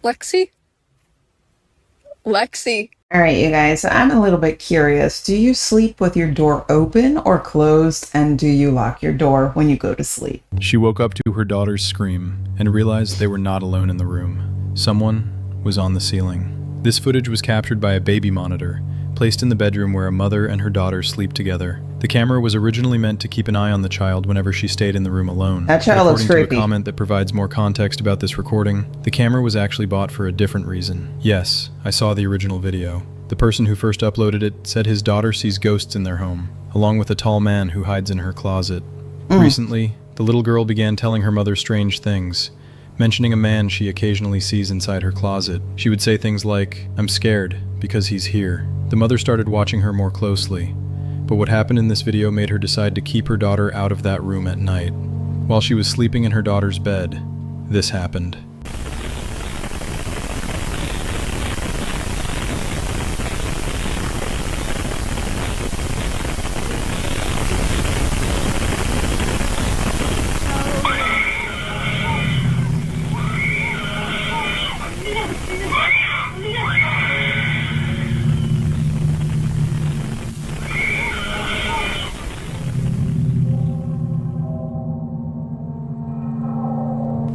Lexi? Lexi. All right, you guys, I'm a little bit curious. Do you sleep with your door open or closed? And do you lock your door when you go to sleep? She woke up to her daughter's scream and realized they were not alone in the room. Someone was on the ceiling. This footage was captured by a baby monitor, placed in the bedroom where a mother and her daughter sleep together. The camera was originally meant to keep an eye on the child whenever she stayed in the room alone. That child looks creepy. According to a comment that provides more context about this recording, the camera was actually bought for a different reason. Yes, I saw the original video. The person who first uploaded it said his daughter sees ghosts in their home, along with a tall man who hides in her closet. Recently, the little girl began telling her mother strange things, mentioning a man she occasionally sees inside her closet. She would say things like, "I'm scared because he's here." The mother started watching her more closely, but what happened in this video made her decide to keep her daughter out of that room at night. While she was sleeping in her daughter's bed, this happened.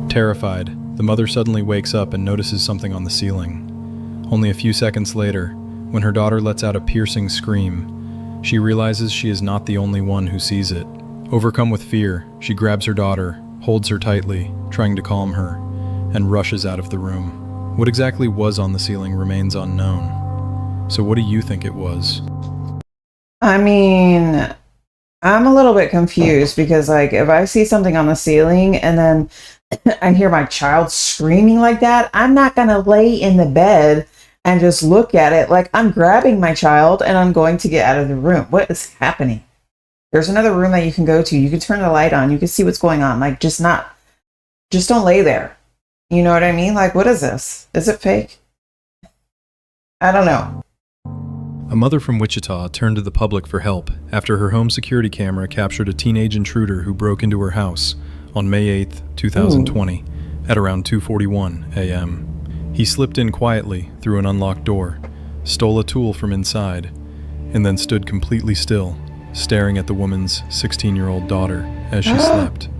Terrified, the mother suddenly wakes up and notices something on the ceiling. Only a few seconds later, when her daughter lets out a piercing scream, she realizes she is not the only one who sees it. Overcome with fear, she grabs her daughter, holds her tightly, trying to calm her, and rushes out of the room. What exactly was on the ceiling remains unknown. So what do you think it was? I mean, I'm a little bit confused because, like, if I see something on the ceiling and then I hear my child screaming like that, I'm not going to lay in the bed and just look at it. Like, I'm grabbing my child and I'm going to get out of the room. What is happening? There's another room that you can go to. You can turn the light on. You can see what's going on. Like, just don't lay there. You know what I mean? Like, what is this? Is it fake? I don't know. A mother from Wichita turned to the public for help after her home security camera captured a teenage intruder who broke into her house on May 8, 2020, at around 2:41 a.m. He slipped in quietly through an unlocked door, stole a tool from inside, and then stood completely still, staring at the woman's 16-year-old daughter as she slept.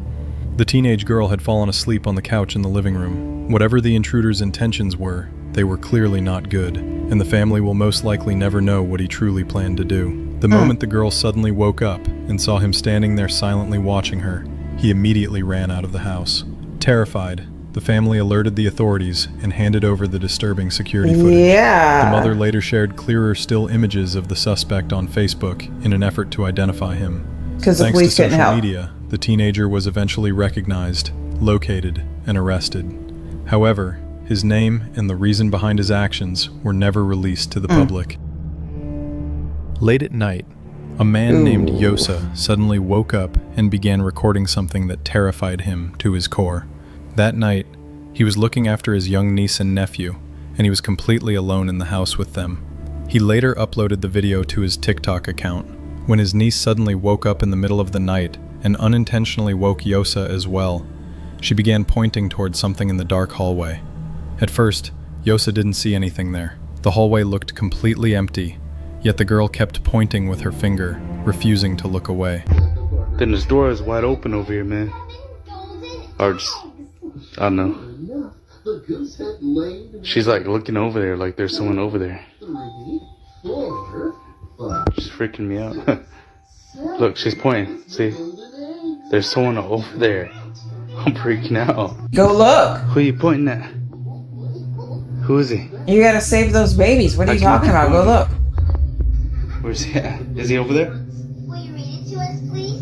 The teenage girl had fallen asleep on the couch in the living room. Whatever the intruder's intentions were, they were clearly not good, and the family will most likely never know what he truly planned to do. The moment the girl suddenly woke up and saw him standing there silently watching her, he immediately ran out of the house. Terrified, the family alerted the authorities and handed over the disturbing security footage. Yeah. The mother later shared clearer still images of the suspect on Facebook in an effort to identify him. Because the Thanks to police couldn't social help. media, the teenager was eventually recognized, located, and arrested. However, his name and the reason behind his actions were never released to the public. Late at night, a man named Yosa suddenly woke up and began recording something that terrified him to his core. That night, he was looking after his young niece and nephew, and he was completely alone in the house with them. He later uploaded the video to his TikTok account. When his niece suddenly woke up in the middle of the night and unintentionally woke Yosa as well, she began pointing towards something in the dark hallway. At first, Yosa didn't see anything there. The hallway looked completely empty, yet the girl kept pointing with her finger, refusing to look away. Then this door is wide open over here, man. Or just, I don't know. She's like looking over there, like there's someone over there. She's freaking me out. Look, she's pointing. See? There's someone over there. I'm freaking out. Go look. Who are you pointing at? Who is he? You gotta save those babies. What are you talking about? Go look. Where's he at? Is he over there? Will you read it to us, please?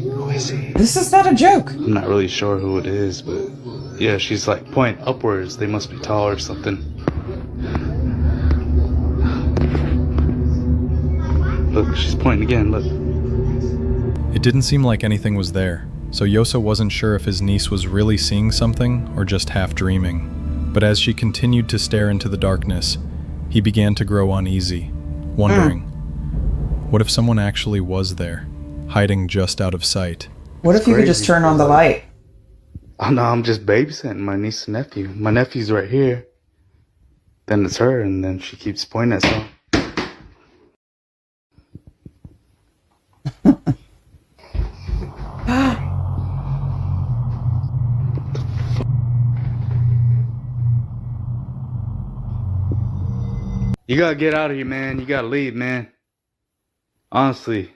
Who is he? This is not a joke. I'm not really sure who it is, but yeah, she's like pointing upwards. They must be tall or something. Look, she's pointing again, look. It didn't seem like anything was there, so Yosa wasn't sure if his niece was really seeing something or just half dreaming. But as she continued to stare into the darkness, he began to grow uneasy, wondering, what if someone actually was there, hiding just out of sight? What if you could just turn on the light? Oh no, I'm just babysitting my niece and nephew. My nephew's right here, then it's her, and then she keeps pointing at someone. You gotta get out of here, man. You gotta leave, man. Honestly.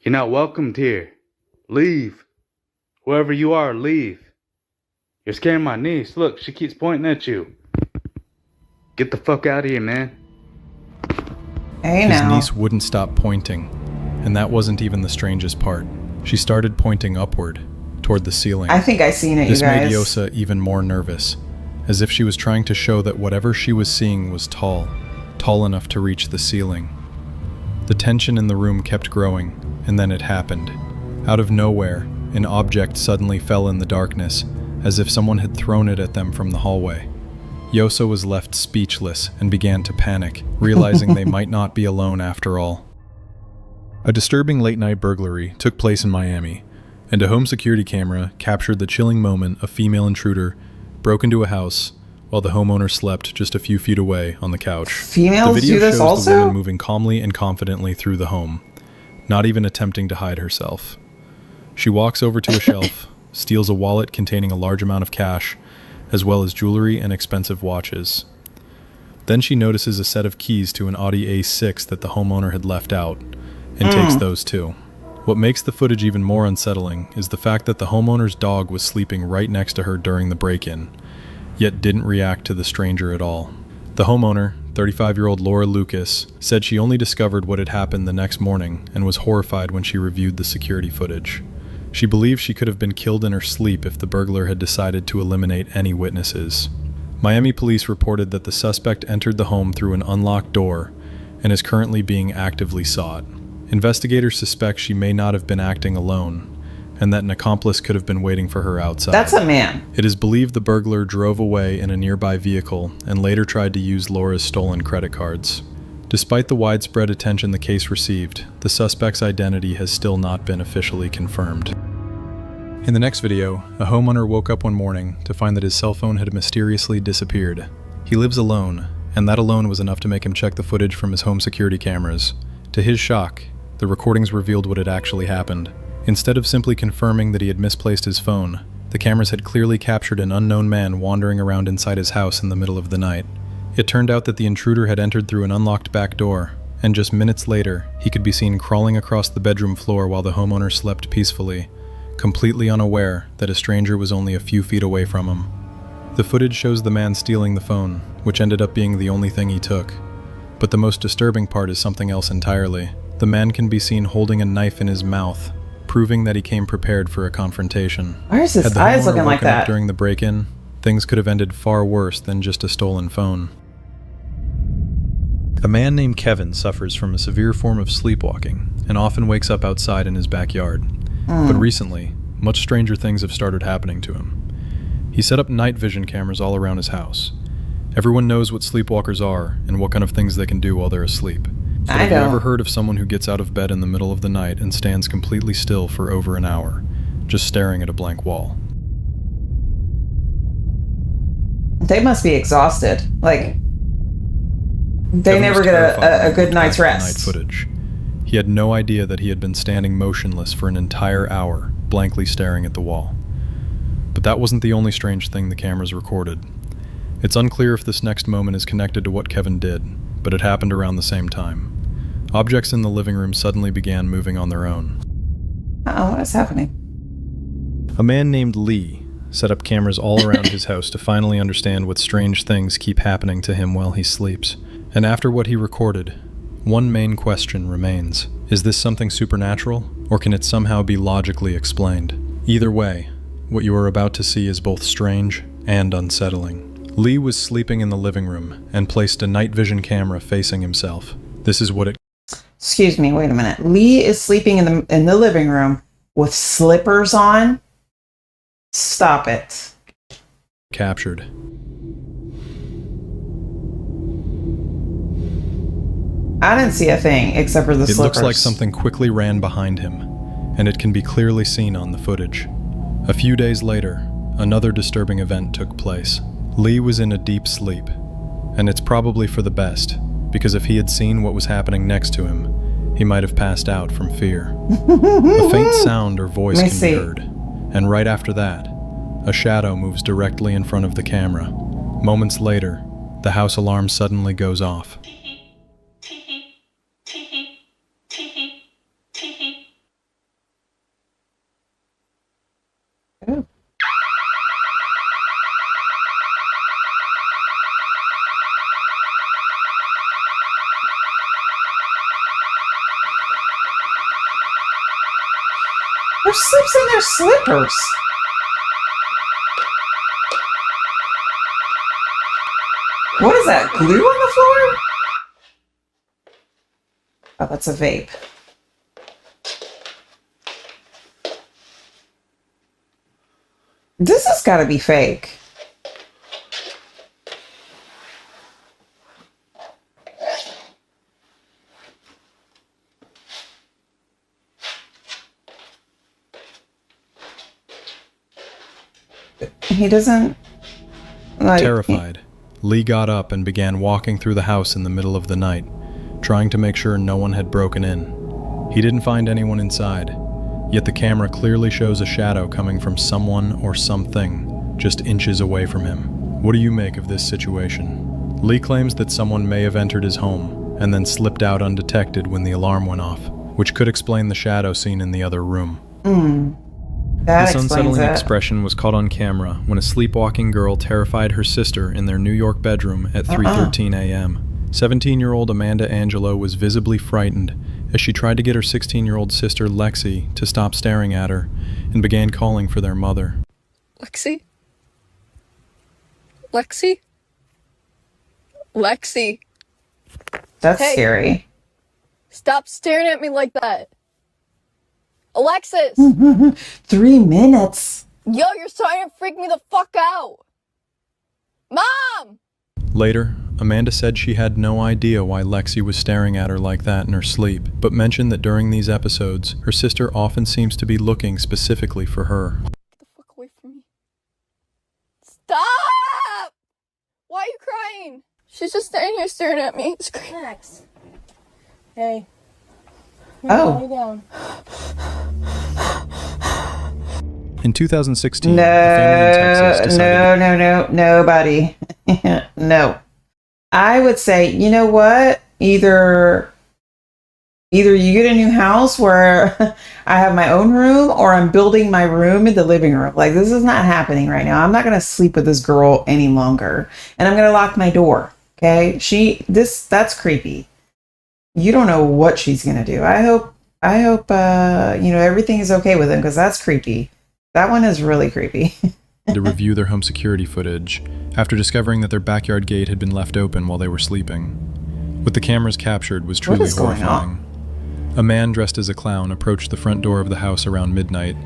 You're not welcomed here. Leave. Whoever you are, leave. You're scaring my niece. Look, she keeps pointing at you. Get the fuck out of here, man. Hey, His now. niece wouldn't stop pointing, and that wasn't even the strangest part. She started pointing upward, toward the ceiling. I think I seen it, you This guys. made Yosa even more nervous, as if she was trying to show that whatever she was seeing was tall enough to reach the ceiling. The tension in the room kept growing, and then it happened. Out of nowhere, an object suddenly fell in the darkness, as if someone had thrown it at them from the hallway. Yosa was left speechless and began to panic, realizing they might not be alone after all. A disturbing late-night burglary took place in Miami, and a home security camera captured the chilling moment a female intruder broke into a house while the homeowner slept just a few feet away on the couch. Females The video do this shows the also? woman moving calmly and confidently through the home, not even attempting to hide herself. She walks over to a shelf, steals a wallet containing a large amount of cash, as well as jewelry and expensive watches. Then she notices a set of keys to an Audi A6 that the homeowner had left out, and takes those too. What makes the footage even more unsettling is the fact that the homeowner's dog was sleeping right next to her during the break-in, yet didn't react to the stranger at all. The homeowner, 35-year-old Laura Lucas, said she only discovered what had happened the next morning and was horrified when she reviewed the security footage. She believes she could have been killed in her sleep if the burglar had decided to eliminate any witnesses. Miami police reported that the suspect entered the home through an unlocked door and is currently being actively sought. Investigators suspect she may not have been acting alone, and that an accomplice could have been waiting for her outside. That's a man. It is believed the burglar drove away in a nearby vehicle and later tried to use Laura's stolen credit cards. Despite the widespread attention the case received, the suspect's identity has still not been officially confirmed. In the next video, a homeowner woke up one morning to find that his cell phone had mysteriously disappeared. He lives alone, and that alone was enough to make him check the footage from his home security cameras. To his shock, the recordings revealed what had actually happened. Instead of simply confirming that he had misplaced his phone, the cameras had clearly captured an unknown man wandering around inside his house in the middle of the night. It turned out that the intruder had entered through an unlocked back door, and just minutes later, he could be seen crawling across the bedroom floor while the homeowner slept peacefully, completely unaware that a stranger was only a few feet away from him. The footage shows the man stealing the phone, which ended up being the only thing he took. But the most disturbing part is something else entirely. The man can be seen holding a knife in his mouth, proving that he came prepared for a confrontation. Why is his Had the eyes homeowner looking like woken up that? during the break-in, things could have ended far worse than just a stolen phone. A man named Kevin suffers from a severe form of sleepwalking and often wakes up outside in his backyard. But recently, much stranger things have started happening to him. He set up night vision cameras all around his house. Everyone knows what sleepwalkers are and what kind of things they can do while they're asleep. But have you ever heard of someone who gets out of bed in the middle of the night and stands completely still for over an hour, just staring at a blank wall? They must be exhausted. Like, they Kevin never was get terrified when a he good looked night's back at the rest. Night footage. He had no idea that he had been standing motionless for an entire hour, blankly staring at the wall. But that wasn't the only strange thing the cameras recorded. It's unclear if this next moment is connected to what Kevin did, but it happened around the same time. Objects in the living room suddenly began moving on their own. Uh-oh, what is happening? A man named Lee set up cameras all around his house to finally understand what strange things keep happening to him while he sleeps. And after what he recorded, one main question remains. Is this something supernatural, or can it somehow be logically explained? Either way, what you are about to see is both strange and unsettling. Lee was sleeping in the living room and placed a night vision camera facing himself. This is what it Excuse me, wait a minute. Lee is sleeping in the living room with slippers on? Stop it. captured. I didn't see a thing except for the It slippers. looks like something quickly ran behind him, and it can be clearly seen on the footage. A few days later, another disturbing event took place. Lee was in a deep sleep, and it's probably for the best, because if he had seen what was happening next to him, he might have passed out from fear. A faint sound or voice can be heard, and right after that, a shadow moves directly in front of the camera. Moments later, the house alarm suddenly goes off. Ooh. Who sleeps in their slippers? What is that, glue on the floor? Oh, that's a vape. This has got to be fake. He doesn't, like... Terrified, Lee got up and began walking through the house in the middle of the night, trying to make sure no one had broken in. He didn't find anyone inside, yet the camera clearly shows a shadow coming from someone or something just inches away from him. What do you make of this situation? Lee claims that someone may have entered his home and then slipped out undetected when the alarm went off, which could explain the shadow seen in the other room. That This explains unsettling it. expression was caught on camera when a sleepwalking girl terrified her sister in their New York bedroom at 3:13 a.m. 17-year-old Amanda Angelo was visibly frightened as she tried to get her 16-year-old sister Lexi to stop staring at her and began calling for their mother. Lexi? Lexi? Lexi, That's Hey. scary. stop staring at me like that. Alexis! 3 minutes. Yo, you're starting to freak me the fuck out. Mom! Later, Amanda said she had no idea why Lexi was staring at her like that in her sleep, but mentioned that during these episodes, her sister often seems to be looking specifically for her. Get the fuck away from me. Stop! Why are you crying? She's just standing here staring at me. Max. Hey. Oh. Lay down. In 2016, No, a family in Texas decided nobody. No. I would say, you know what? Either you get a new house where I have my own room, or I'm building my room in the living room. Like, this is not happening right now. I'm not going to sleep with this girl any longer. And I'm going to lock my door. Okay? That's creepy. You don't know what she's going to do. I hope everything is okay with him, because that's creepy. That one is really creepy. to review their home security footage after discovering that their backyard gate had been left open while they were sleeping. What the cameras captured was truly is going horrifying. A man dressed as a clown approached the front door of the house around midnight,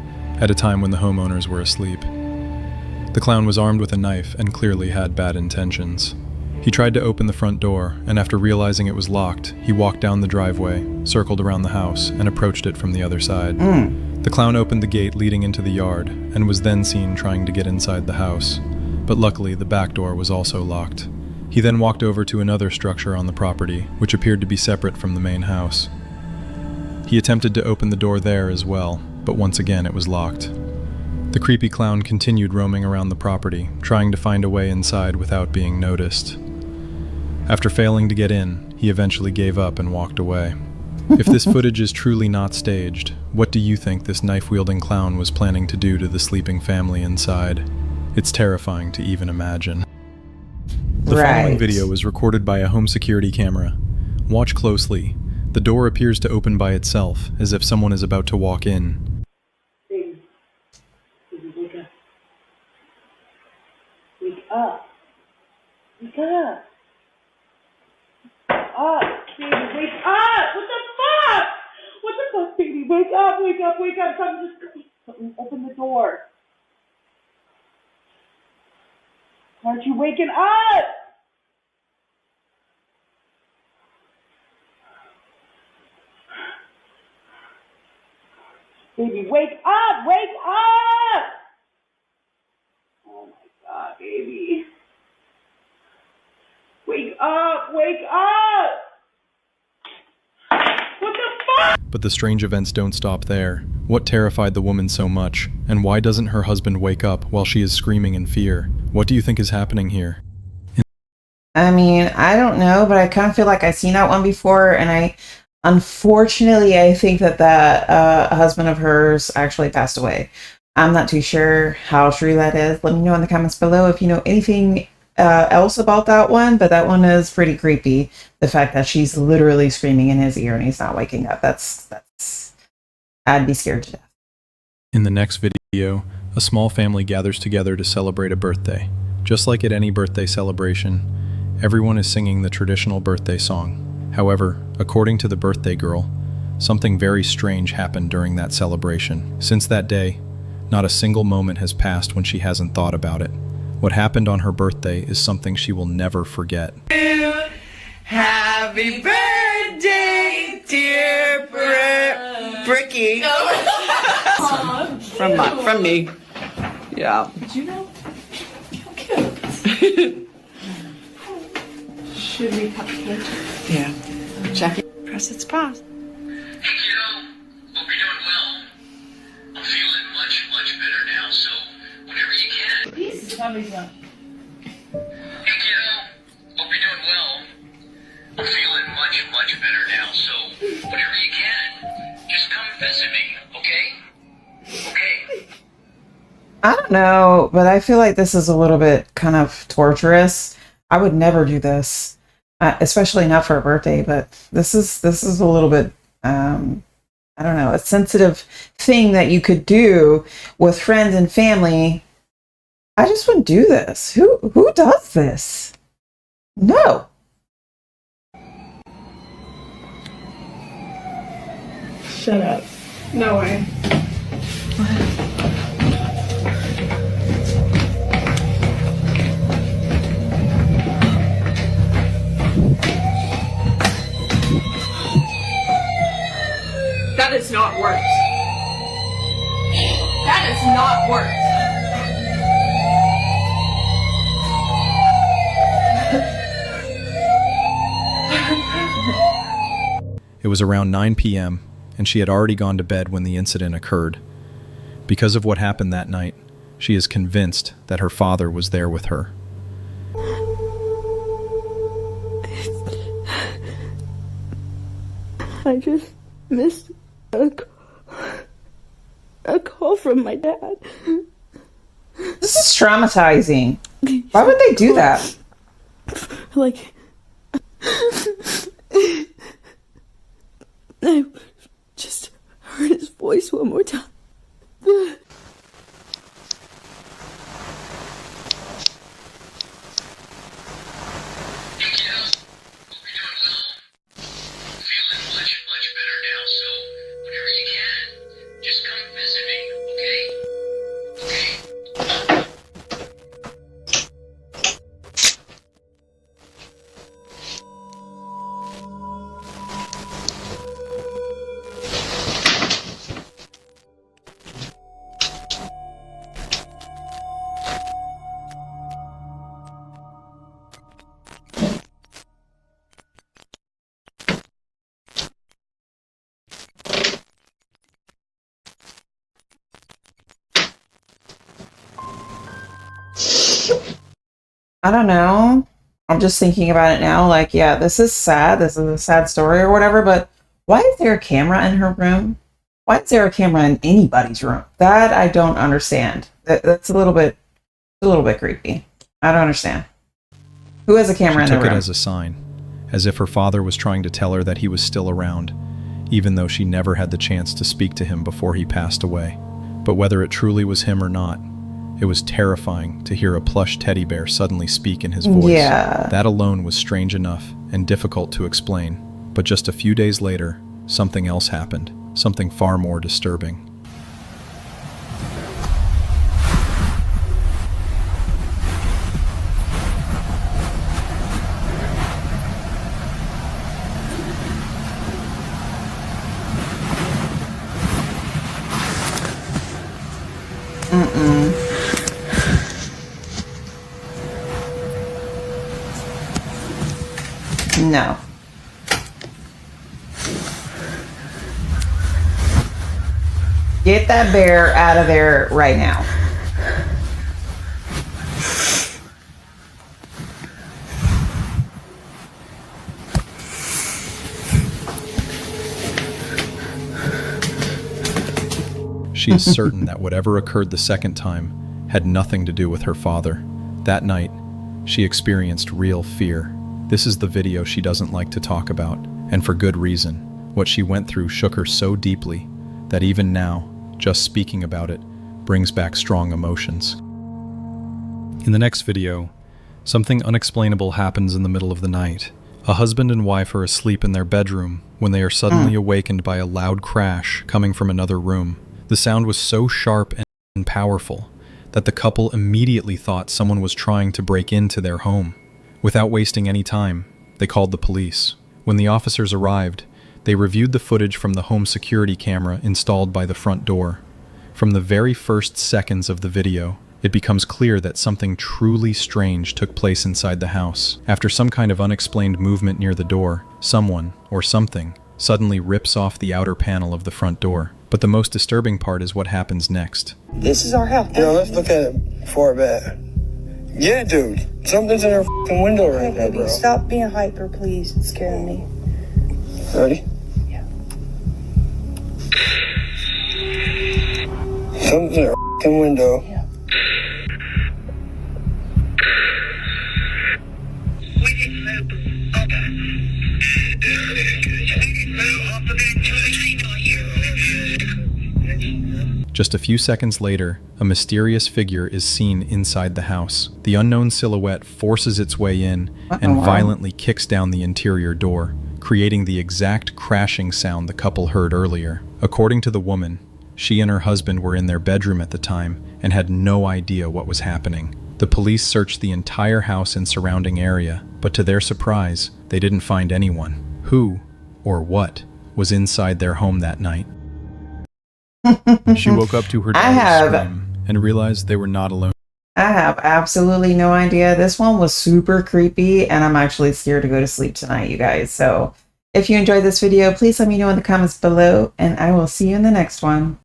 at a time when the homeowners were asleep. The clown was armed with a knife and clearly had bad intentions. He tried to open the front door, and after realizing it was locked, he walked down the driveway, circled around the house, and approached it from the other side. The clown opened the gate leading into the yard, and was then seen trying to get inside the house. But luckily, the back door was also locked. He then walked over to another structure on the property, which appeared to be separate from the main house. He attempted to open the door there as well, but once again it was locked. The creepy clown continued roaming around the property, trying to find a way inside without being noticed. After failing to get in, he eventually gave up and walked away. If this footage is truly not staged, what do you think this knife-wielding clown was planning to do to the sleeping family inside? It's terrifying to even imagine. The following Right. video was recorded by a home security camera. Watch closely. The door appears to open by itself, as if someone is about to walk in. Baby. Baby, wake up. Wake up. Wake up. Up. Baby, wake up. What the fuck? What the fuck, baby? Wake up, wake up, wake up. Something, open the door. Aren't you waking up? Baby, wake up! Wake up! Oh my god, baby. Wake up! Wake up! What the fuck? But the strange events don't stop there. What terrified the woman so much? And why doesn't her husband wake up while she is screaming in fear? What do you think is happening here? I mean, I don't know, but I kind of feel like I've seen that one before, and unfortunately, I think that husband of hers actually passed away. I'm not too sure how true that is. Let me know in the comments below if you know anything else about that one, but that one is pretty creepy. The fact that she's literally screaming in his ear and he's not waking up. That's I'd be scared to death. In the next video, a small family gathers together to celebrate a birthday. Just like at any birthday celebration, everyone is singing the traditional birthday song. However, according to the birthday girl, something very strange happened during that celebration. Since that day, not a single moment has passed when she hasn't thought about it. What happened on her birthday is something she will never forget. Happy birthday, dear Bricky. From me. Yeah. Did you know? How cute. Should we cut the cake? Yeah. Check it. Press its pause. Hey kiddo, hope you're doing well. I'm feeling much better now, so whenever you can. Peace. Somebody's up. Hey kiddo, hope you're doing well. I'm feeling much better now, so whenever you can, just come visit me, okay? Okay. I don't know, but I feel like this is a little bit kind of torturous. I would never do this, especially not for a birthday. But this is a little bit, I don't know, a sensitive thing that you could do with friends and family. I just wouldn't do this. Who does this? No. Shut up. No way. That is not worked. That is not worked. It was around 9 p.m., and she had already gone to bed when the incident occurred. Because of what happened that night, she is convinced that her father was there with her. I just missed a call from my dad. This is traumatizing. Why would they do that? Like, I just heard his voice one more time. Hey kiddo, hope you're doing well. I'm feeling much better now, so whenever you can, just come visit me, okay? Okay. I don't know. I'm just thinking about it now. Like, yeah, this is sad. This is a sad story or whatever. But why is there a camera in her room? Why is there a camera in anybody's room? That I don't understand. That's a little bit creepy. I don't understand. Who has a camera in She their took it room? as a sign, as if her father was trying to tell her that he was still around, even though she never had the chance to speak to him before he passed away. But whether it truly was him or not, it was terrifying to hear a plush teddy bear suddenly speak in his voice. Yeah. That alone was strange enough and difficult to explain. But just a few days later, something else happened, something far more disturbing. No. Get that bear out of there right now. She is certain that whatever occurred the second time had nothing to do with her father. That night, she experienced real fear. This is the video she doesn't like to talk about, and for good reason. What she went through shook her so deeply that even now, just speaking about it brings back strong emotions. In the next video, something unexplainable happens in the middle of the night. A husband and wife are asleep in their bedroom when they are suddenly awakened by a loud crash coming from another room. The sound was so sharp and powerful that the couple immediately thought someone was trying to break into their home. Without wasting any time, they called the police. When the officers arrived, they reviewed the footage from the home security camera installed by the front door. From the very first seconds of the video, it becomes clear that something truly strange took place inside the house. After some kind of unexplained movement near the door, someone, or something, suddenly rips off the outer panel of the front door. But the most disturbing part is what happens next. This is our house. Yo, let's look at it before bed. Yeah, dude. Something's in her f***ing window right now, bro. Stop being hyper, please. It's scaring me. Ready? Yeah. Something's in her f***ing window. Yeah. We didn't move. Okay. We didn't move off the bed until the tree got here. Just a few seconds later, a mysterious figure is seen inside the house. The unknown silhouette forces its way in and violently kicks down the interior door, creating the exact crashing sound the couple heard earlier. According to the woman, she and her husband were in their bedroom at the time and had no idea what was happening. The police searched the entire house and surrounding area, but to their surprise, they didn't find anyone. Who, or what, was inside their home that night? She woke up to her daughter's scream and realized they were not alone. I have absolutely no idea. This one was super creepy, and I'm actually scared to go to sleep tonight, you guys. So if you enjoyed this video, please let me know in the comments below, and I will see you in the next one.